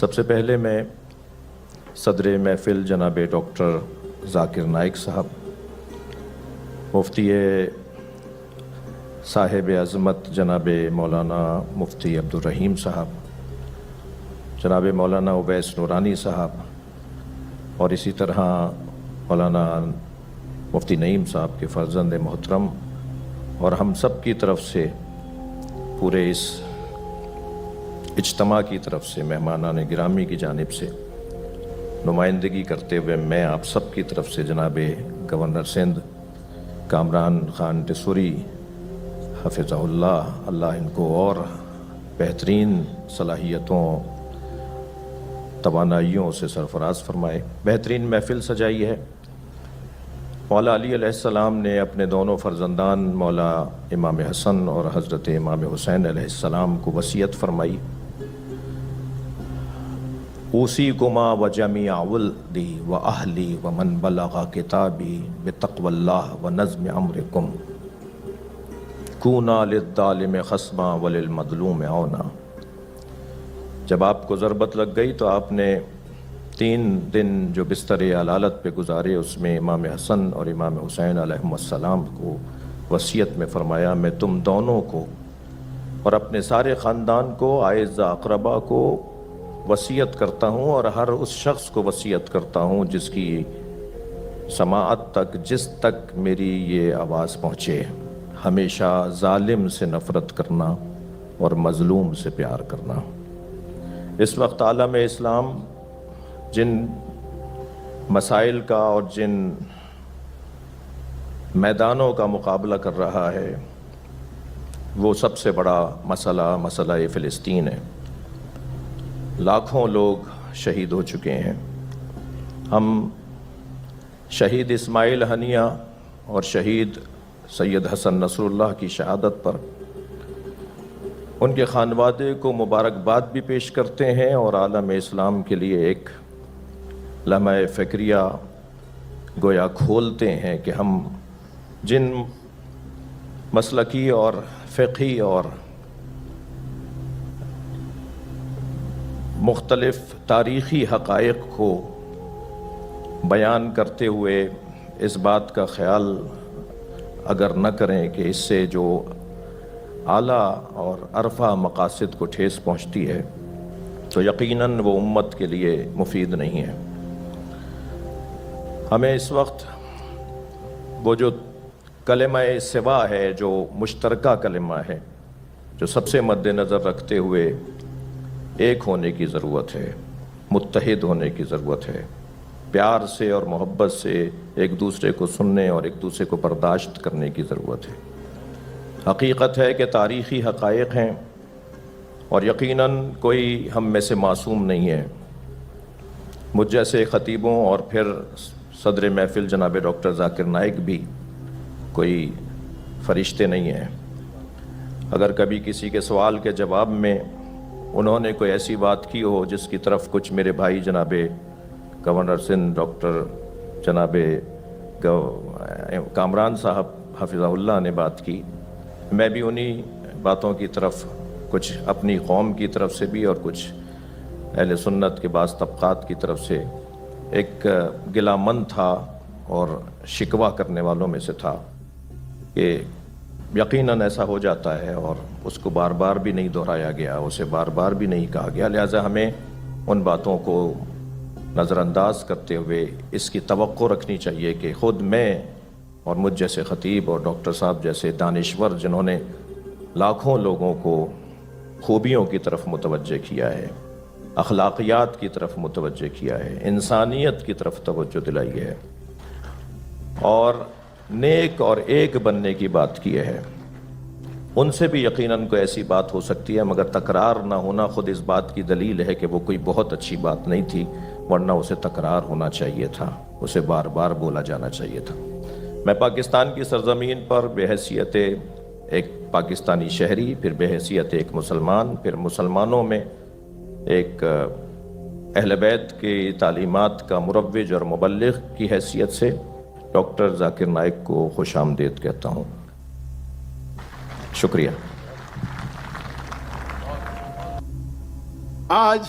سب سے پہلے میں صدر محفل جناب ڈاکٹر ذاکر نائک صاحب، مفتی صاحب عظمت جناب مولانا مفتی عبدالرحیم صاحب، جناب مولانا اویس نورانی صاحب اور اسی طرح مولانا مفتی نعیم صاحب کے فرزند محترم اور ہم سب کی طرف سے، پورے اس اجتماع کی طرف سے، مہمانان گرامی کی جانب سے نمائندگی کرتے ہوئے میں آپ سب کی طرف سے جناب گورنر سندھ کامران خان ٹیسوری حفظہ اللہ ان کو اور بہترین صلاحیتوں توانائیوں سے سرفراز فرمائے، بہترین محفل سجائی ہے۔ مولا علی علیہ السلام نے اپنے دونوں فرزندان مولا امام حسن اور حضرت امام حسین علیہ السلام کو وصیت فرمائی، اوصیکما وجمیع ولدی واہلی ومن بلغ کتابی بتقوی اللہ ونظم امرکم کونا للظالم خصما وللمظلوم عونا۔ جب آپ کو ضربت لگ گئی تو آپ نے 3 دن جو بستر علالت پہ گزارے، اس میں امام حسن اور امام حسین علیہم السلام کو وصیت میں فرمایا، میں تم دونوں کو اور اپنے سارے خاندان کو، اعزاء اقربا کو وصیت کرتا ہوں اور ہر اس شخص کو وصیت کرتا ہوں جس کی سماعت تک، جس تک میری یہ آواز پہنچے، ہمیشہ ظالم سے نفرت کرنا اور مظلوم سے پیار کرنا۔ اس وقت عالم اسلام جن مسائل کا اور جن میدانوں کا مقابلہ کر رہا ہے، وہ سب سے بڑا مسئلہ فلسطین ہے۔ لاکھوں لوگ شہید ہو چکے ہیں۔ ہم شہید اسماعیل ہنیہ اور شہید سید حسن نصر اللہ کی شہادت پر ان کے خانوادے کو مبارکباد بھی پیش کرتے ہیں اور عالم اسلام کے لیے ایک لمحہ فکریہ گویا کھولتے ہیں کہ ہم جن مسلکی اور فقہی اور مختلف تاریخی حقائق کو بیان کرتے ہوئے اس بات کا خیال اگر نہ کریں کہ اس سے جو اعلیٰ اور عرفہ مقاصد کو ٹھیس پہنچتی ہے تو یقیناً وہ امت کے لیے مفید نہیں ہے۔ ہمیں اس وقت وہ جو کلمہ سوا ہے، جو مشترکہ کلمہ ہے، جو سب سے مد نظر رکھتے ہوئے ایک ہونے کی ضرورت ہے، متحد ہونے کی ضرورت ہے، پیار سے اور محبت سے ایک دوسرے کو سننے اور ایک دوسرے کو برداشت کرنے کی ضرورت ہے۔ حقیقت ہے کہ تاریخی حقائق ہیں اور یقیناً کوئی ہم میں سے معصوم نہیں ہے۔ مجھ جیسے خطیبوں اور پھر صدر محفل جناب ڈاکٹر ذاکر نائک بھی کوئی فرشتے نہیں ہیں۔ اگر کبھی کسی کے سوال کے جواب میں انہوں نے کوئی ایسی بات کی ہو جس کی طرف کچھ میرے بھائی جناب گورنر سندھ ڈاکٹر جناب کامران صاحب حفظہ اللہ نے بات کی، میں بھی انہی باتوں کی طرف کچھ اپنی قوم کی طرف سے بھی اور کچھ اہل سنت کے بعض طبقات کی طرف سے ایک گلہ مند تھا اور شکوہ کرنے والوں میں سے تھا کہ یقیناً ایسا ہو جاتا ہے اور اس کو بار بار بھی نہیں دہرایا گیا، اسے بار بار بھی نہیں کہا گیا، لہٰذا ہمیں ان باتوں کو نظر انداز کرتے ہوئے اس کی توقع رکھنی چاہیے کہ خود میں اور مجھ جیسے خطیب اور ڈاکٹر صاحب جیسے دانشور جنہوں نے لاکھوں لوگوں کو خوبیوں کی طرف متوجہ کیا ہے، اخلاقیات کی طرف متوجہ کیا ہے، انسانیت کی طرف توجہ دلائی ہے اور نیک اور ایک بننے کی بات کی ہے، ان سے بھی یقیناً کوئی ایسی بات ہو سکتی ہے، مگر تکرار نہ ہونا خود اس بات کی دلیل ہے کہ وہ کوئی بہت اچھی بات نہیں تھی، ورنہ اسے تکرار ہونا چاہیے تھا، اسے بار بار بولا جانا چاہیے تھا۔ میں پاکستان کی سرزمین پر بحیثیت ایک پاکستانی شہری، پھر بحیثیت ایک مسلمان، پھر مسلمانوں میں ایک اہل بیت کی تعلیمات کا مروج اور مبلغ کی حیثیت سے ڈاکٹر ذاکر نائک کو خوش آمدید کہتا ہوں۔ شکریہ۔ آج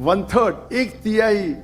1/3, 1/3